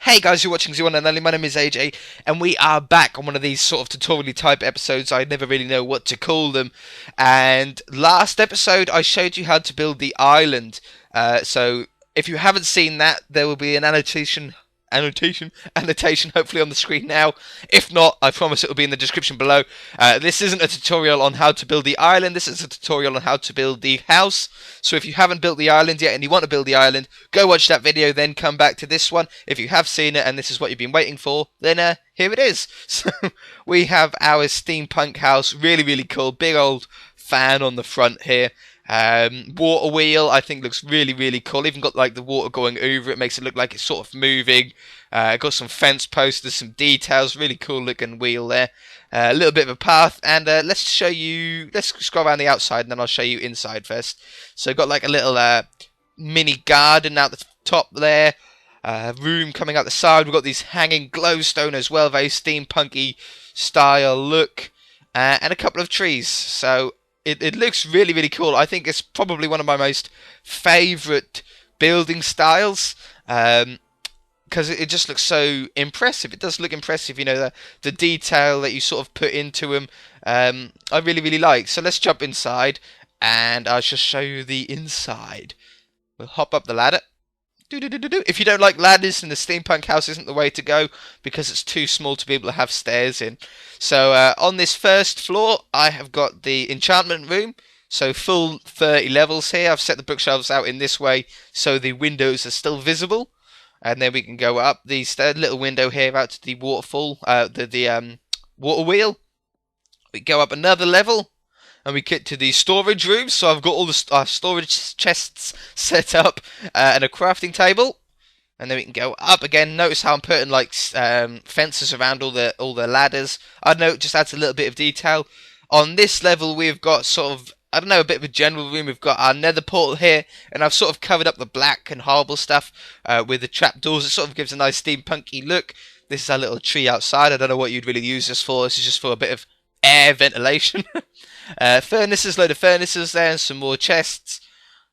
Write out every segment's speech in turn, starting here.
Hey guys, you're watching Z1 and Only. My name is AJ, and we are back on one of these sort of tutorial type episodes. I never really know what to call them. And last episode, I showed you how to build the island. So if you haven't seen that, there will be an annotation hopefully on the screen now. If not, I promise it will be in the description below. This isn't a tutorial on how to build the island, this is a tutorial on how to build the house. So if you haven't built the island yet and you want to build the island, go watch that video, then come back to this one. If you have seen it and this is what you've been waiting for, then here it is. So we have our steampunk house, really cool, big old fan on the front here. Water wheel, I think looks really cool. Even got like the water going over it, makes it look like it's sort of moving. Got some fence posters, some details, really cool looking wheel there. A little bit of a path, and let's scroll around the outside and then I'll show you inside first. So got like a little mini garden out the top there. Room coming out the side. We've got these hanging glowstone as well, very steampunky style look, and a couple of trees. So it looks really cool. I think it's probably one of my most favourite building styles, because it just looks so impressive. It does look impressive, you know, the detail that you sort of put into them. I really like. So let's jump inside, and I'll just show you the inside. We'll hop up the ladder. If you don't like ladders, then the steampunk house isn't the way to go, because it's too small to be able to have stairs in. So on this first floor, I have got the enchantment room. So full 30 levels here. I've set the bookshelves out in this way so the windows are still visible. And then we can go up the little window here out to the waterfall, the water wheel. We go up another level, and we get to the storage room. So I've got all the storage chests set up, and a crafting table. And then we can go up again. Notice how I'm putting like fences around all the ladders. I know it just adds a little bit of detail. On this level, we've got sort of, I don't know, a bit of a general room. We've got our nether portal here, and I've sort of covered up the black and horrible stuff with the trapdoors. It sort of gives a nice steampunky look. This is our little tree outside. I don't know what you'd really use this for. This is just for a bit of air ventilation. Furnaces, load of furnaces there, and some more chests.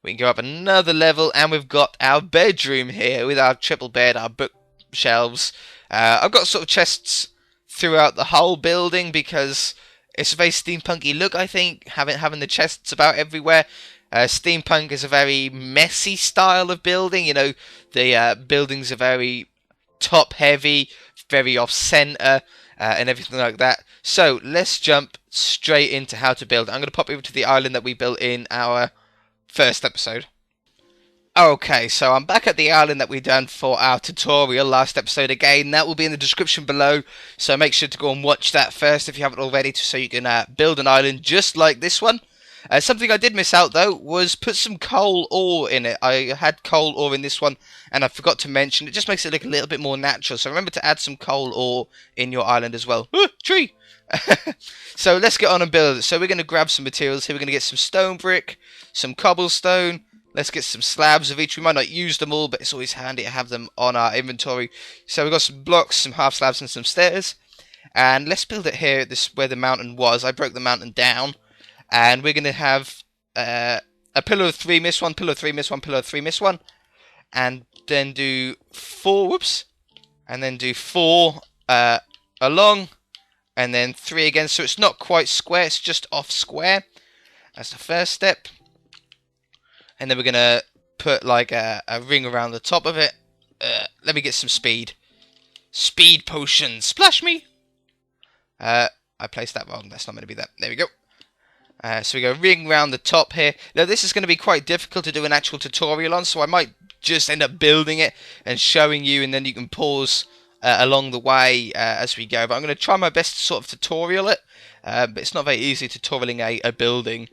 We can go up another level, and we've got our bedroom here with our triple bed, our bookshelves. I've got sort of chests throughout the whole building because it's a very steampunky look, I think, having the chests about everywhere. Steampunk is a very messy style of building. You know, the buildings are very top-heavy, very off-center, and everything like that. So let's jump straight into how to build. I'm going to pop over to the island that we built in our first episode. Okay, so I'm back at the island that we done for our tutorial last episode again. That will be in the description below, so make sure to go and watch that first if you haven't already, so you can build an island just like this one. Something I did miss out though was put some coal ore in it. I had coal ore in this one and I forgot to mention. It just makes it look a little bit more natural, so remember to add some coal ore in your island as well. Tree! So let's get on and build it. So we're going to grab some materials here. We're going to get some stone brick, some cobblestone. Let's get some slabs of each. We might not use them all, but it's always handy to have them on our inventory. So we've got some blocks, some half slabs, and some stairs. And let's build it here, where the mountain was. I broke the mountain down. And we're going to have a pillar of 3, miss 1, pillar of 3, miss 1, pillar of 3, miss 1. And then do 4, whoops. And then do 4 along. And then 3 again. So it's not quite square, it's just off square. That's the first step. And then we're going to put like a ring around the top of it. Let me get some speed. Speed potion. Splash me! I placed that wrong. That's not meant to be that. There we go. So we go ring around the top here. Now this is going to be quite difficult to do an actual tutorial on, so I might just end up building it and showing you, and then you can pause along the way as we go. But I'm going to try my best to sort of tutorial it. But it's not very easy tutorialing a building.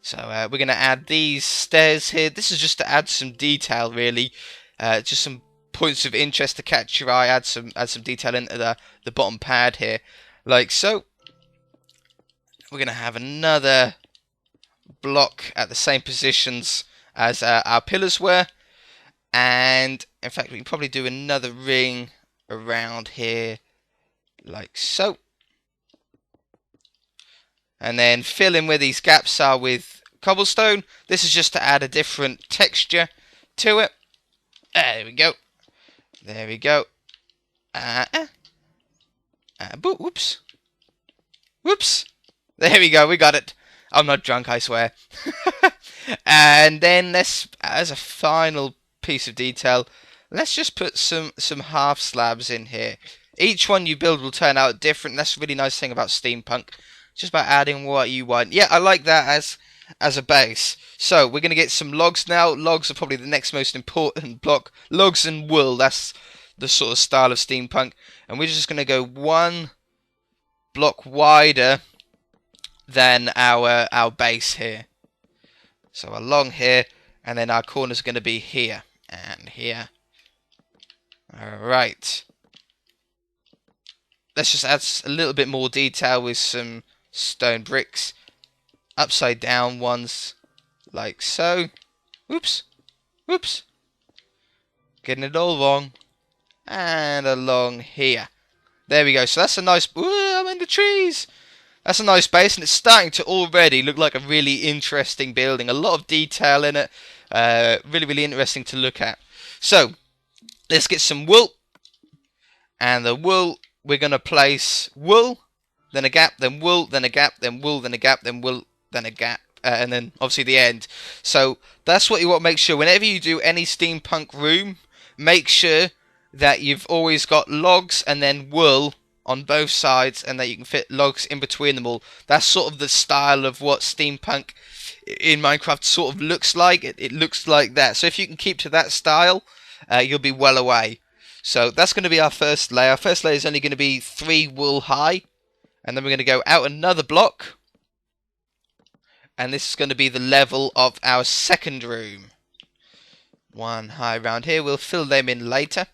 So we're going to add these stairs here. This is just to add some detail, really. Just some points of interest to catch your eye. Add some detail into the bottom pad here, like so. We're going to have another block at the same positions as our pillars were. And in fact, we can probably do another ring around here, like so. And then fill in where these gaps are with cobblestone. This is just to add a different texture to it. There we go. There we go. Whoops. Whoops. There we go, we got it. I'm not drunk, I swear. And then let's, as a final piece of detail, let's just put some half slabs in here. Each one you build will turn out different. That's a really nice thing about Steampunk. Just about adding what you want. Yeah, I like that as a base. So we're gonna get some logs now. Logs are probably the next most important block. Logs and wool. That's the sort of style of Steampunk. And we're just gonna go one block wider than our base here. So along here, and then our corner's are going to be here and here. Alright. Let's just add a little bit more detail with some stone bricks. Upside down ones, like so. Oops. Oops. Getting it all wrong. And along here. There we go. So that's a nice... Ooh, I'm in the trees! That's a nice base, and it's starting to already look like a really interesting building. A lot of detail in it. Really, really interesting to look at. So, let's get some wool. And the wool, we're going to place wool, then a gap, then wool, then a gap, then wool, then a gap, then wool, then a gap. And then, obviously, the end. So, that's what you want to make sure. Whenever you do any steampunk room, make sure that you've always got logs and then wool on both sides, and that you can fit logs in between them all. That's sort of the style of what Steampunk in Minecraft sort of looks like. It looks like that. So if you can keep to that style, you'll be well away. So that's going to be our first layer. Our first layer is only going to be 3 wool high, and then we're going to go out another block, and this is going to be the level of our second room. 1 high around here. We'll fill them in later.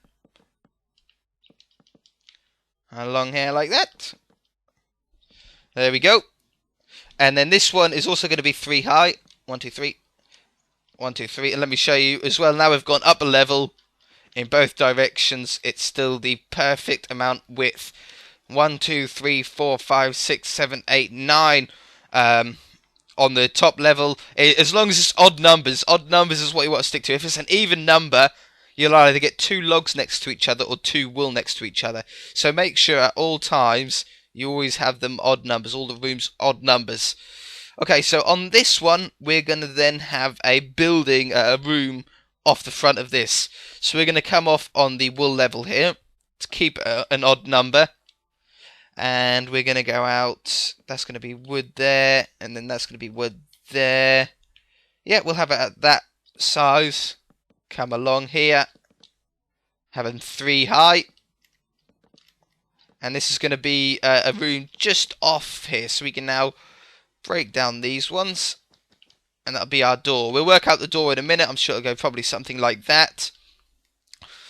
Along here like that. There we go. And then this one is also going to be 3 high. 1, 2, 3. 1, 2, 3. And let me show you as well. Now we've gone up a level in both directions. It's still the perfect amount width. 1, 2, 3, 4, 5, 6, 7, 8, 9. On the top level. As long as it's odd numbers. Odd numbers is what you want to stick to. If it's an even number, you'll either get 2 logs next to each other or 2 wool next to each other. So make sure at all times you always have them odd numbers. All the rooms odd numbers. Okay, so on this one, we're going to then have a building, a room off the front of this. So we're going to come off on the wool level here to keep an odd number. And we're going to go out. That's going to be wood there. And then that's going to be wood there. Yeah, we'll have it at that size. Come along here, having 3 high, and this is going to be a room just off here, so we can now break down these ones, and that'll be our door. We'll work out the door in a minute. I'm sure it'll go probably something like that.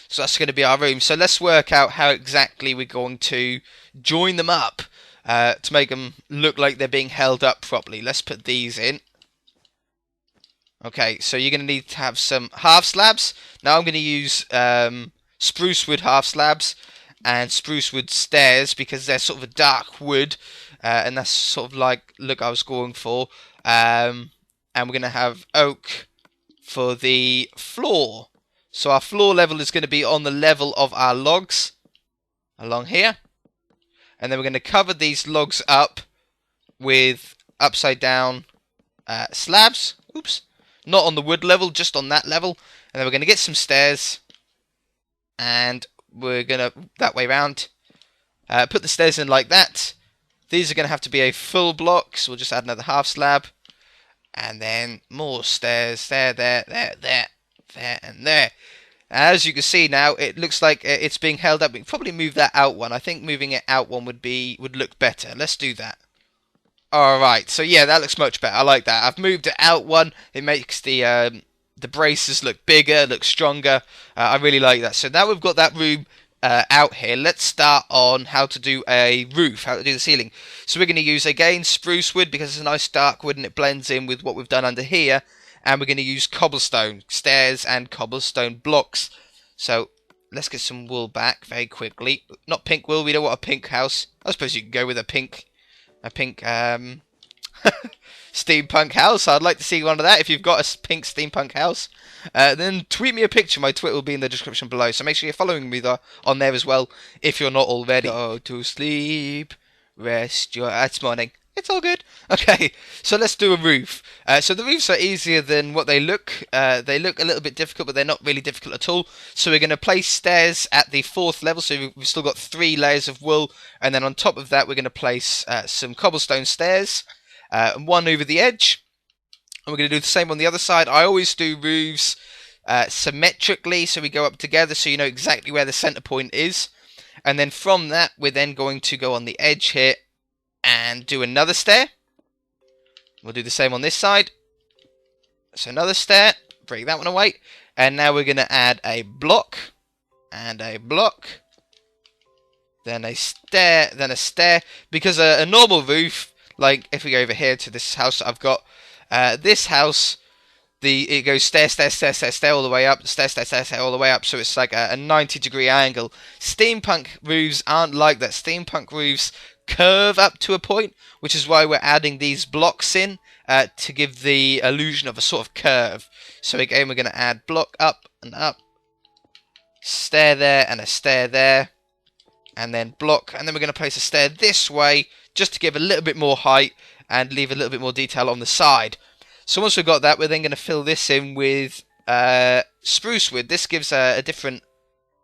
So that's going to be our room. So let's work out how exactly we're going to join them up to make them look like they're being held up properly. Let's put these in. Okay, so you're going to need to have some half slabs. Now I'm going to use spruce wood half slabs and spruce wood stairs because they're sort of a dark wood, and that's sort of like look I was going for. And we're going to have oak for the floor. So our floor level is going to be on the level of our logs along here. And then we're going to cover these logs up with upside down slabs. Oops. Not on the wood level, just on that level. And then we're going to get some stairs. And we're going to, that way round, put the stairs in like that. These are going to have to be a full block, so we'll just add another half slab. And then more stairs, there, there, there, there, there, and there. As you can see now, it looks like it's being held up. We can probably move that out one. I think moving it out one would look better. Let's do that. Alright, so yeah, that looks much better. I like that. I've moved it out one. It makes the braces look bigger, look stronger. I really like that. So now we've got that room out here. Let's start on how to do a roof, how to do the ceiling. So we're going to use, again, spruce wood because it's a nice dark wood and it blends in with what we've done under here. And we're going to use cobblestone, stairs and cobblestone blocks. So let's get some wool back very quickly. Not pink wool, we don't want a pink house. I suppose you can go with a pink steampunk house. I'd like to see one of that. If you've got a pink steampunk house, then tweet me a picture. My Twitter will be in the description below. So make sure you're following me on there as well if you're not already. Go to sleep, rest your... It's morning. It's all good. Okay, so let's do a roof. So the roofs are easier than what they look. They look a little bit difficult, but they're not really difficult at all. So we're going to place stairs at the 4th level. So we've still got 3 layers of wool. And then on top of that, we're going to place some cobblestone stairs. One over the edge. And we're going to do the same on the other side. I always do roofs symmetrically. So we go up together so you know exactly where the center point is. And then from that, we're then going to go on the edge here and do another stair. We'll do the same on this side. So another stair, break that one away. And now we're going to add a block. And a block. Then a stair, then a stair. Because a normal roof, like if we go over here to this house that I've got. This house, it goes stair, stair, stair, stair, stair all the way up. Stair, stair, stair, stair all the way up. So it's like a 90-degree angle. Steampunk roofs aren't like that. Steampunk roofs curve up to a point, which is why we're adding these blocks in to give the illusion of a sort of curve. So again, we're going to add block up and up, stair there and a stair there, and then block, and then we're going to place a stair this way just to give a little bit more height and leave a little bit more detail on the side. So once we've got that, we're then going to fill this in with spruce wood. This gives a different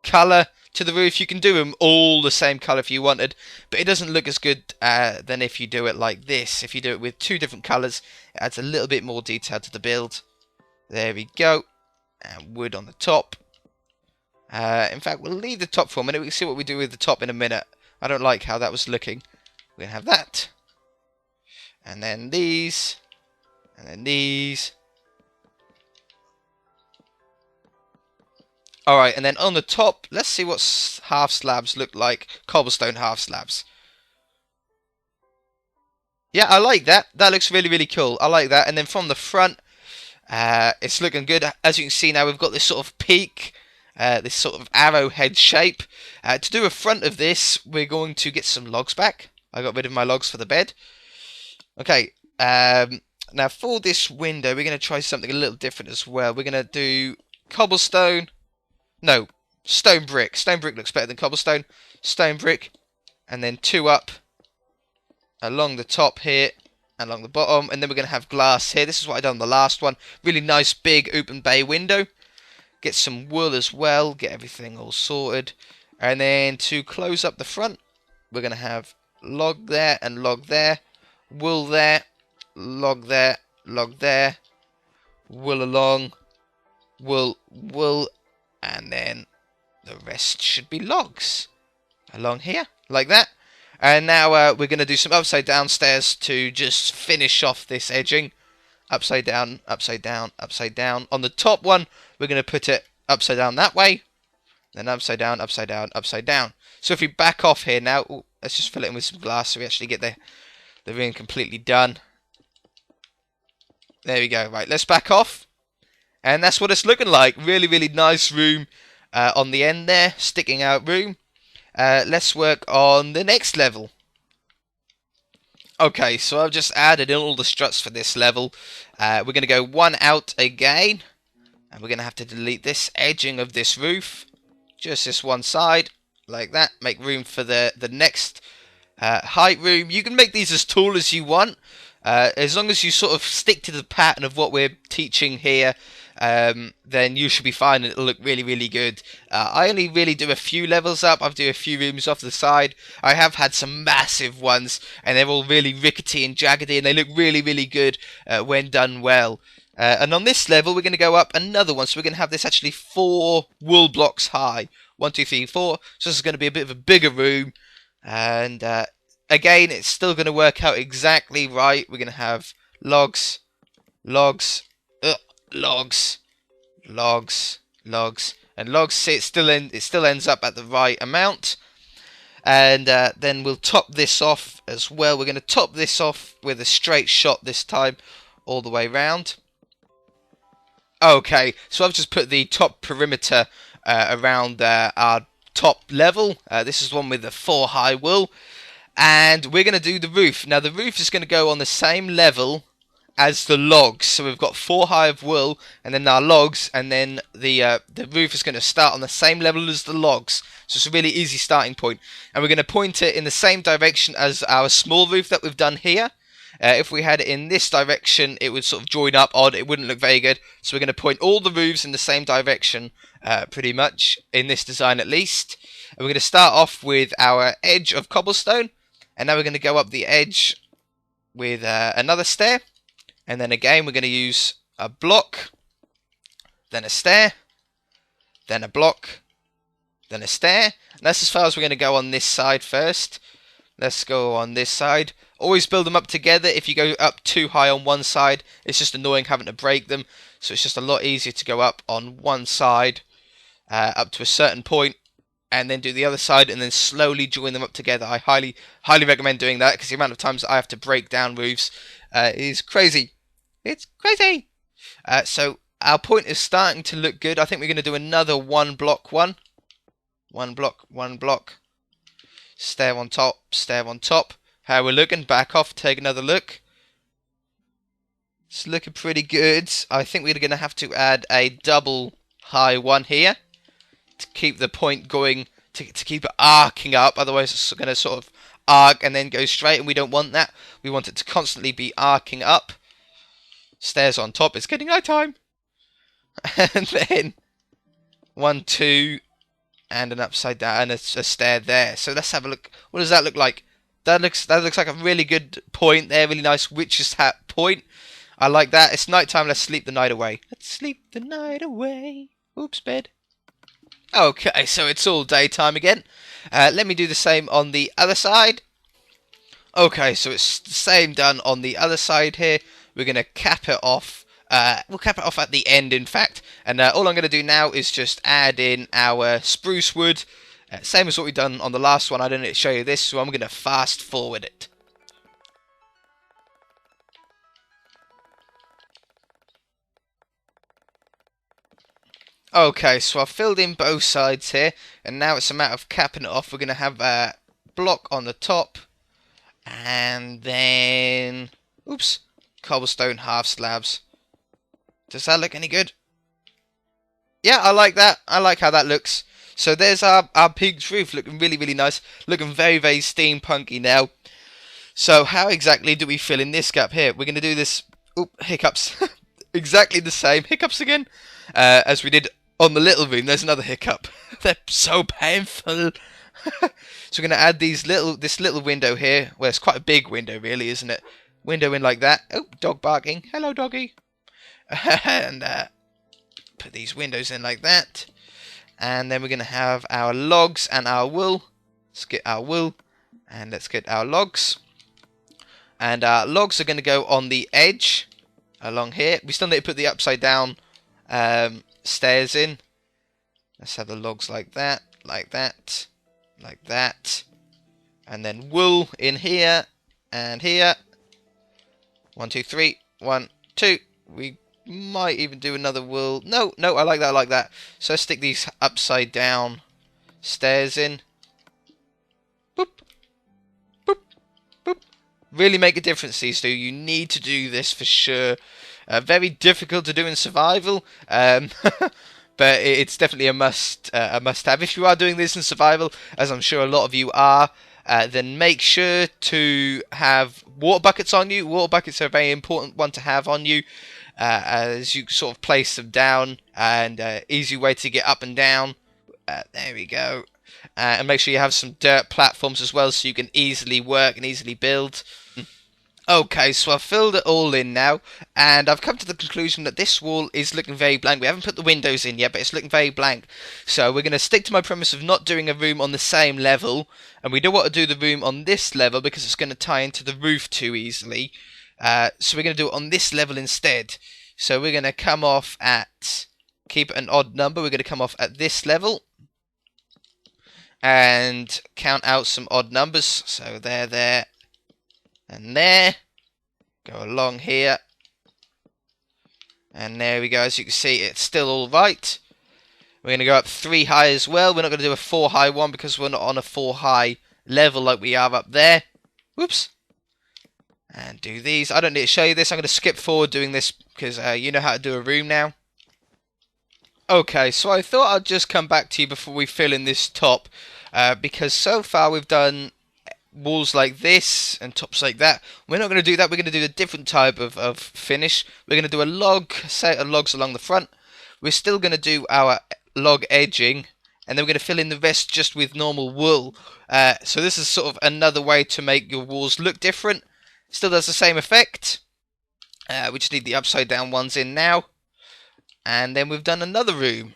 colour to the roof. You can do them all the same colour if you wanted, but it doesn't look as good than if you do it like this. If you do it with 2 different colours, it adds a little bit more detail to the build. There we go. And wood on the top. In fact, we'll leave the top for a minute. We can see what we do with the top in a minute. I don't like how that was looking. We're going to have that. And then these. And then these. Alright, and then on the top, let's see what half slabs look like. Cobblestone half slabs. Yeah, I like that. That looks really, really cool. I like that. And then from the front, it's looking good. As you can see now, we've got this sort of peak, this sort of arrowhead shape. To do a front of this, we're going to get some logs back. I got rid of my logs for the bed. Okay, now for this window, we're going to try something a little different as well. We're going to do cobblestone. No, stone brick. Stone brick looks better than cobblestone. Stone brick. And then 2 up along the top here and along the bottom. And then we're going to have glass here. This is what I done on the last one. Really nice big open bay window. Get some wool as well. Get everything all sorted. And then to close up the front, we're going to have log there and log there. Wool there. Log there. Log there. Wool along. Wool. Wool. And then the rest should be logs along here, like that. And now we're going to do some upside down stairs to just finish off this edging. Upside down, upside down, upside down. On the top one, we're going to put it upside down that way. Then upside down, upside down, upside down. So if we back off here now, let's just fill it in with some glass so we actually get the ring completely done. There we go. Right, let's back off. And that's what it's looking like. Really, really nice room on the end there. Sticking out room. Let's work on the next level. Okay, so I've just added in all the struts for this level. We're going to go 1 out again. And we're going to have to delete this edging of this roof. Just this one side. Like that. Make room for the next height room. You can make these as tall as you want. As long as you sort of stick to the pattern of what we're teaching here, then you should be fine and it'll look really, really good. I only really do a few levels up. I do a few rooms off the side. I have had some massive ones and they're all really rickety and jaggedy and they look really, really good when done well. And on this level, we're going to go up another one. So we're going to have this actually 4 wool blocks high. 1, 2, 3, 4. So this is going to be a bit of a bigger room. And again, it's still going to work out exactly right. We're going to have logs, logs, logs, logs, logs, and logs. See, it still ends up at the right amount. And then we'll top this off as well. We're going to top this off with a straight shot this time, all the way round. Okay, so I've just put the top perimeter around our top level. This is one with the 4 high wool. And we're going to do the roof. Now, the roof is going to go on the same level as the logs. So we've got 4 high of wool, and then our logs, and then the roof is going to start on the same level as the logs. So it's a really easy starting point, and we're going to point it in the same direction as our small roof that we've done here. If we had it in this direction, it would sort of join up odd. It wouldn't look very good. So we're going to point all the roofs in the same direction, pretty much, in this design at least. And we're going to start off with our edge of cobblestone. And now we're going to go up the edge with another stair. And then again, we're going to use a block, then a stair, then a block, then a stair. And that's as far as we're going to go on this side first. Let's go on this side. Always build them up together. If you go up too high on one side, it's just annoying having to break them. So it's just a lot easier to go up on one side up to a certain point, and then do the other side, and then slowly join them up together. I highly recommend doing that, because the amount of times that I have to break down roofs is crazy. It's crazy! So our point is starting to look good. I think we're going to do another one block. Stair on top, stair on top. How we're looking, back off, take another look. It's looking pretty good. I think we're going to have to add a double high one here to keep the point going, to keep it arcing up. Otherwise it's going to sort of arc and then go straight, and we don't want that. We want it to constantly be arcing up. Stairs on top. It's getting night time. And then 1, 2, and an upside down, and a stair there. So let's have a look. What does that look like? That looks like a really good point there. Really nice witch's hat point. I like that. It's night time. Let's sleep the night away. Let's sleep the night away. Oops, bed. Okay, so it's all daytime again. Let me do the same on the other side. Okay, so it's the same done on the other side here. We're going to cap it off. We'll cap it off at the end, in fact. And all I'm going to do now is just add in our spruce wood. Same as what we've done on the last one. I didn't show you this, so I'm going to fast forward it. Okay, so I've filled in both sides here, and now it's a matter of capping it off. We're going to have a block on the top, and then, oops, cobblestone half slabs. Does that look any good? Yeah, I like that. I like how that looks. So there's our peaked roof, looking really nice, looking very steampunky now. So how exactly do we fill in this gap here? We're going to do this, hiccups, exactly the same, hiccups again, as we did on the little room. There's another hiccup. They're so painful. So we're going to add this little window here. Well, it's quite a big window really, isn't it? Window in like that. Oh, dog barking. Hello, doggy. And put these windows in like that. And then we're going to have our logs and our wool. Let's get our wool, and let's get our logs. And our logs are going to go on the edge along here. We still need to put the upside down stairs in. Let's have the logs like that, like that, like that. And then wool in here and here. 1, 2, 3. 1, 2. We might even do another wool. No, I like that, I like that. So let's stick these upside down stairs in. Boop. Boop. Boop. Really make a difference, these two. You need to do this for sure. Very difficult to do in survival. But it's definitely a must-have. If you are doing this in survival, as I'm sure a lot of you are, then make sure to have water buckets on you. Water buckets are a very important one to have on you, as you sort of place them down, and easy way to get up and down. There we go. And make sure you have some dirt platforms as well, so you can easily work and easily build. Okay, so I've filled it all in now, and I've come to the conclusion that this wall is looking very blank. We haven't put the windows in yet, but it's looking very blank. So we're going to stick to my premise of not doing a room on the same level, and we don't want to do the room on this level because it's going to tie into the roof too easily. So we're going to do it on this level instead. So we're going to come off at, keep an odd number, we're going to come off at this level, and count out some odd numbers. So there, and there, go along here, and there we go. As you can see, it's still all right. We're going to go up 3 high as well. We're not going to do a 4 high one because we're not on a 4 high level like we are up there. Whoops. And do these. I don't need to show you this. I'm going to skip forward doing this because you know how to do a room now. Okay, so I thought I'd just come back to you before we fill in this top, because so far we've done walls like this and tops like that. We're not going to do that. We're going to do a different type of finish. We're going to do a set of logs along the front. We're still going to do our log edging, and then we're going to fill in the rest just with normal wool. So this is sort of another way to make your walls look different. Still does the same effect. We just need the upside down ones in now. And then we've done another room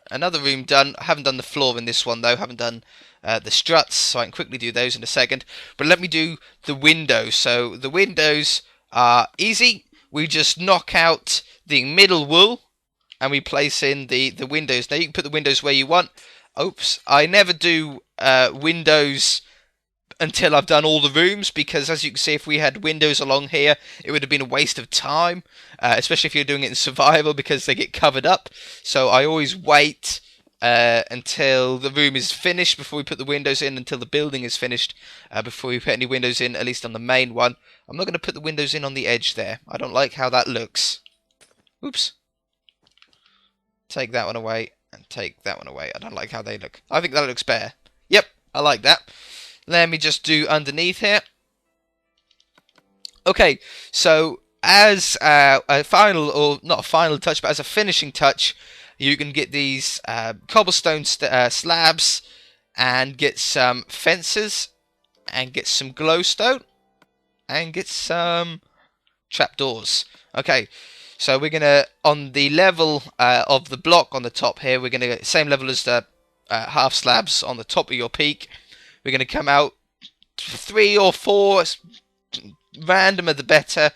done. I haven't done the floor in this one though. Haven't done the struts, so I can quickly do those in a second. But let me do the windows. So the windows are easy. We just knock out the middle wool and we place in the windows. Now you can put the windows where you want. Oops, I never do windows until I've done all the rooms, because as you can see, if we had windows along here, it would have been a waste of time, especially if you're doing it in survival, because they get covered up. So I always wait until the room is finished before we put the windows in, until the building is finished before we put any windows in, at least on the main one. I'm not going to put the windows in on the edge there. I don't like how that looks. Oops. Take that one away and take that one away. I don't like how they look. I think that looks better. Yep, I like that. Let me just do underneath here. Okay, so as a final, or not a final touch, but as a finishing touch, you can get these cobblestone slabs and get some fences and get some glowstone and get some trapdoors. Okay, so we're going to, on the level of the block on the top here, we're going to get the same level as the half slabs on the top of your peak. We're going to come out 3 or 4, randomer the better,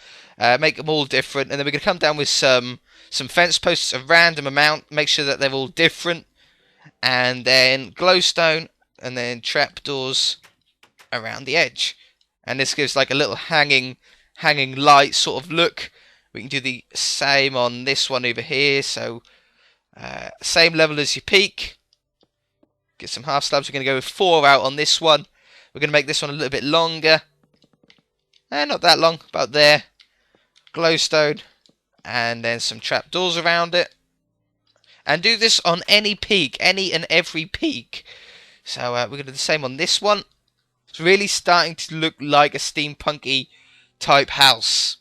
make them all different, and then we're going to come down with some fence posts, a random amount, make sure that they're all different, and then glowstone, and then trapdoors around the edge. And this gives like a little hanging light sort of look. We can do the same on this one over here, so same level as your peak. Get some half slabs. We're going to go with 4 out on this one. We're going to make this one a little bit longer. Not that long, about there. Glowstone. And then some trapdoors around it. And do this on any peak. Any and every peak. So we're going to do the same on this one. It's really starting to look like a steampunky type house.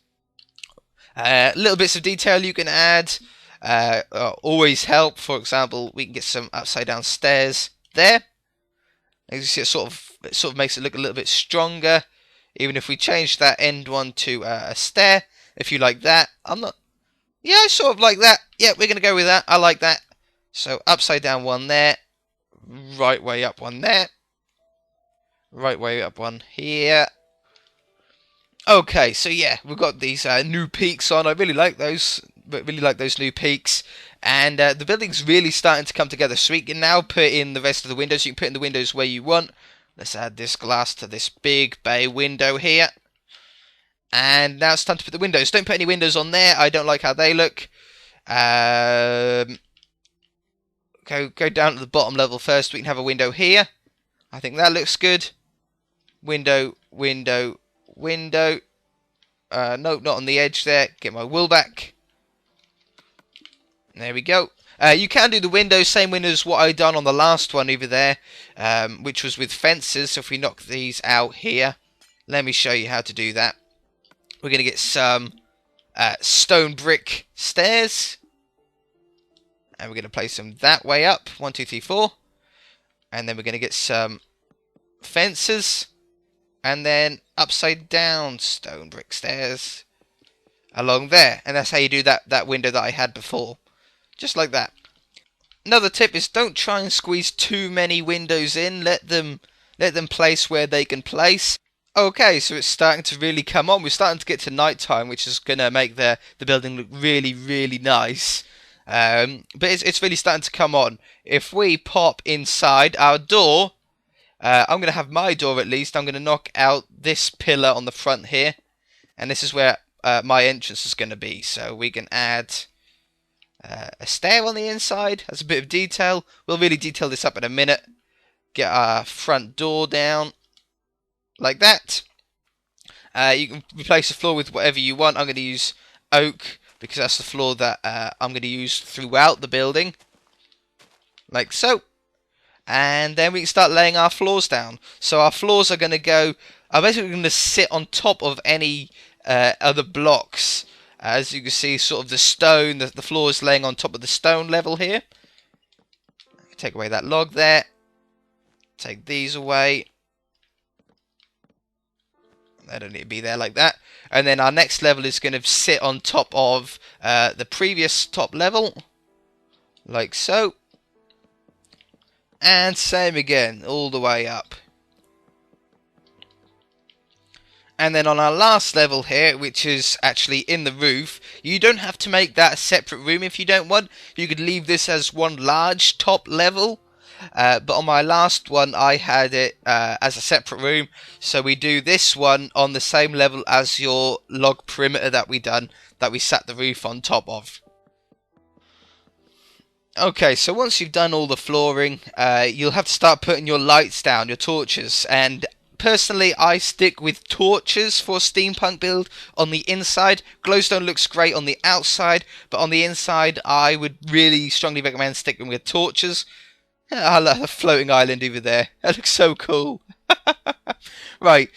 Little bits of detail you can add. Always help. For example, we can get some upside down stairs there. As you see, it sort of makes it look a little bit stronger. Even if we change that end one to a stair, if you like that. Yeah, I sort of like that. Yeah, we're going to go with that. I like that. So upside down one there. Right way up one there. Right way up one here. Okay, so yeah, we've got these new peaks on. I really like those. Really like those new peaks. And the building's really starting to come together. So we can now put in the rest of the windows. You can put in the windows where you want. Let's add this glass to this big bay window here. And now it's time to put the windows. Don't put any windows on there. I don't like how they look. Go down to the bottom level first. We can have a window here. I think that looks good. Window, window, window. No, not on the edge there. Get my wool back. There we go. You can do the windows, same windows as what I done on the last one over there, which was with fences. So if we knock these out here, let me show you how to do that. We're going to get some stone brick stairs, and we're going to place them that way up. 1, 2, 3, 4, and then we're going to get some fences, and then upside down stone brick stairs along there, and that's how you do that window that I had before. Just like that. Another tip is don't try and squeeze too many windows in. Let them place where they can place. Okay, so it's starting to really come on. We're starting to get to night time, which is going to make the building look really, really nice. But it's really starting to come on. If we pop inside our door, I'm going to have my door at least. I'm going to knock out this pillar on the front here. And this is where my entrance is going to be. So we can add a stair on the inside. That's a bit of detail. We'll really detail this up in a minute. Get our front door down like that. You can replace the floor with whatever you want. I'm going to use oak because that's the floor that I'm going to use throughout the building, like so. And then we can start laying our floors down. So our floors are going to go, are basically going to sit on top of any other blocks. As you can see, sort of the stone, the floor is laying on top of the stone level here. Take away that log there. Take these away. They don't need to be there like that. And then our next level is going to sit on top of the previous top level, like so. And same again, all the way up. And then on our last level here, which is actually in the roof, you don't have to make that a separate room if you don't want. You could leave this as one large top level. But on my last one, I had it as a separate room. So we do this one on the same level as your log perimeter that we sat the roof on top of. Okay, so once you've done all the flooring, you'll have to start putting your lights down, your torches, and personally I stick with torches for Steampunk build on the inside. Glowstone looks great on the outside, but on the inside I would really strongly recommend sticking with torches. I love the floating island over there, that looks so cool. Right,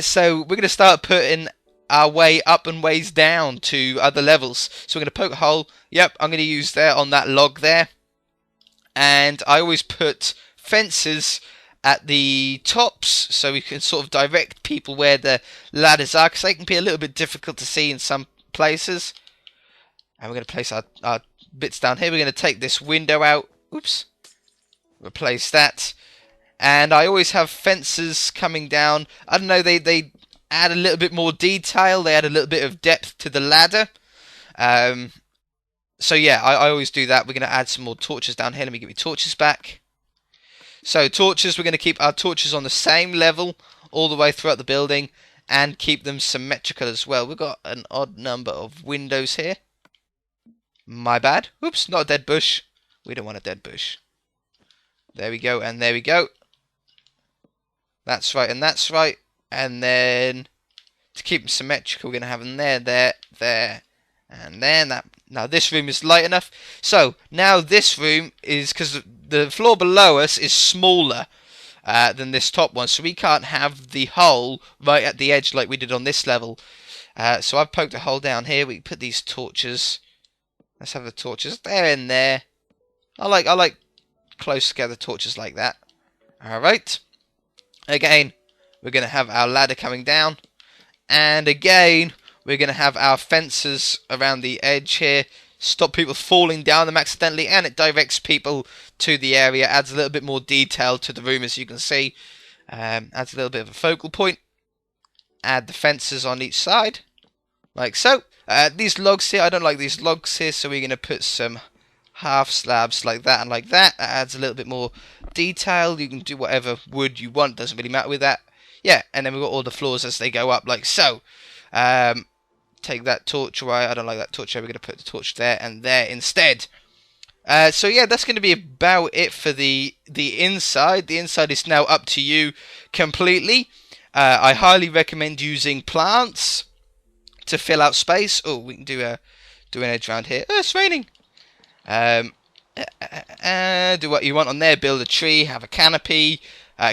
so we're going to start putting our way up and ways down to other levels. So we're going to poke a hole. Yep, I'm going to use there on that log there. And I always put fences at the tops so we can sort of direct people where the ladders are, because they can be a little bit difficult to see in some places. And we're going to place our bits down here. We're going to take this window out. Oops. Replace that. And I always have fences coming down. I don't know, they add a little bit more detail. They add a little bit of depth to the ladder. So yeah, I always do that. We're going to add some more torches down here. Let me get my torches back. So torches, we're going to keep our torches on the same level all the way throughout the building and keep them symmetrical as well. We've got an odd number of windows here. My bad. Oops, not a dead bush. We don't want a dead bush. There we go, and there we go. That's right, and that's right. And then, to keep them symmetrical, we're going to have them there, and then that. Now this room is light enough. So, now this room is, because the floor below us is smaller than this top one, so we can't have the hole right at the edge like we did on this level. So I've poked a hole down here. We put these torches. Let's have the torches there and there. I like close together torches like that. Alright. Again, we're going to have our ladder coming down. And again, we're going to have our fences around the edge here. Stop people falling down them accidentally. And it directs people to the area. Adds a little bit more detail to the room, as you can see. Adds a little bit of a focal point. Add the fences on each side. Like so. These logs here, I don't like these logs here. So we're going to put some half slabs like that and like that. That adds a little bit more detail. You can do whatever wood you want, doesn't really matter with that. Yeah, and then we've got all the floors as they go up, like so. Take that torch away. I don't like that torch. We're going to put the torch there and there instead. So yeah, that's going to be about it for the inside. The inside is now up to you completely. I highly recommend using plants to fill out space. Oh, we can do an edge around here. Oh, it's raining. Do what you want on there. Build a tree, have a canopy.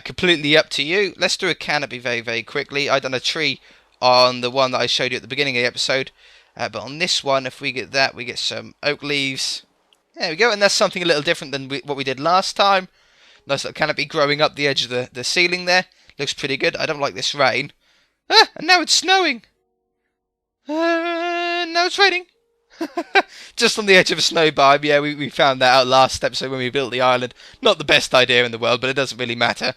Completely up to you. Let's do a canopy very, very quickly. I've done a tree on the one that I showed you at the beginning of the episode. But on this one, if we get that, we get some oak leaves. There we go. And that's something a little different than what we did last time. Nice little canopy growing up the edge of the ceiling there. Looks pretty good. I don't like this rain. Ah, and now it's snowing. Now it's raining. Just on the edge of a snow biome. Yeah, we found that out last episode when we built the island. Not the best idea in the world, but it doesn't really matter.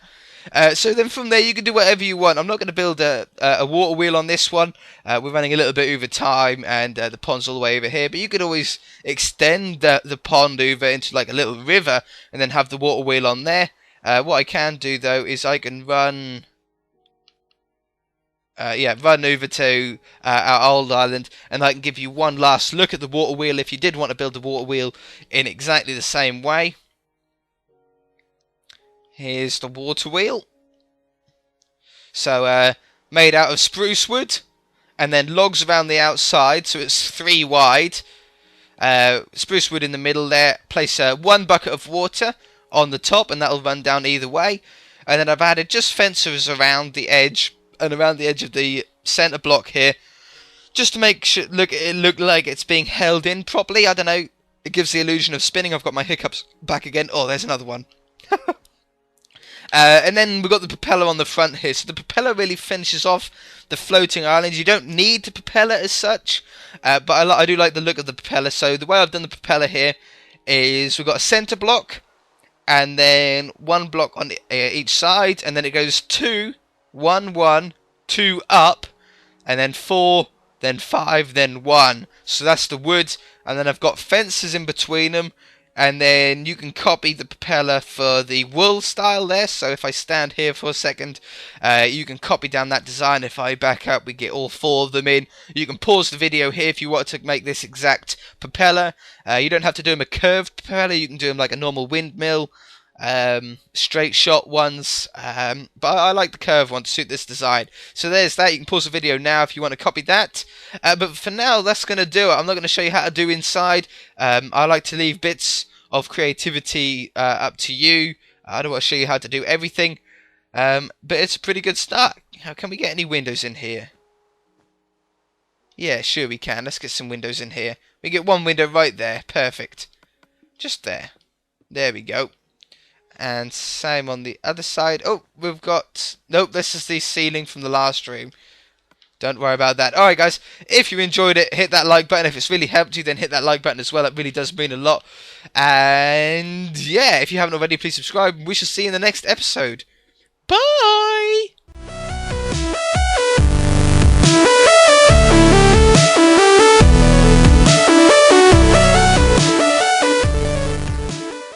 So then from there you can do whatever you want. I'm not going to build a water wheel on this one. We're running a little bit over time, and the pond's all the way over here. But you could always extend the pond over into like a little river and then have the water wheel on there. What I can do though is I can run over to our old island, and I can give you one last look at the water wheel if you did want to build the water wheel in exactly the same way. Here's the water wheel. So made out of spruce wood, and then logs around the outside, so it's 3 wide. Spruce wood in the middle there. Place 1 bucket of water on the top, and that'll run down either way. And then I've added just fences around the edge and around the edge of the centre block here, just to make sure it look like it's being held in properly. I don't know. It gives the illusion of spinning. I've got my hiccups back again. Oh, there's another one. And then we've got the propeller on the front here. So the propeller really finishes off the floating island. You don't need the propeller as such, but I do like the look of the propeller. So the way I've done the propeller here is we've got a centre block, and then 1 block on each side, and then it goes 2, 1, 1, 2 up, and then 4, then 5, then 1. So that's the wood, and then I've got fences in between them, and then you can copy the propeller for the wool style there. So if I stand here for a second, you can copy down that design. If I back up, we get all 4 of them in. You can pause the video here if you want to make this exact propeller. You don't have to do them a curved propeller. You can do them like a normal windmill, straight shot ones, but I like the curved one to suit this design. So there's that. You can pause the video now if you want to copy that, but for now that's going to do it. I'm not going to show you how to do inside. I like to leave bits of creativity up to you. I don't want to show you how to do everything, but it's a pretty good start. How can we get any windows in here? Yeah, sure we can. Let's get some windows in here. We get 1 window right there. Perfect. Just there. There we go. And same on the other side. Oh, we've got... Nope, this is the ceiling from the last room. Don't worry about that. Alright guys, if you enjoyed it, hit that like button. If it's really helped you, then hit that like button as well. It really does mean a lot. And yeah, if you haven't already, please subscribe. We shall see you in the next episode. Bye!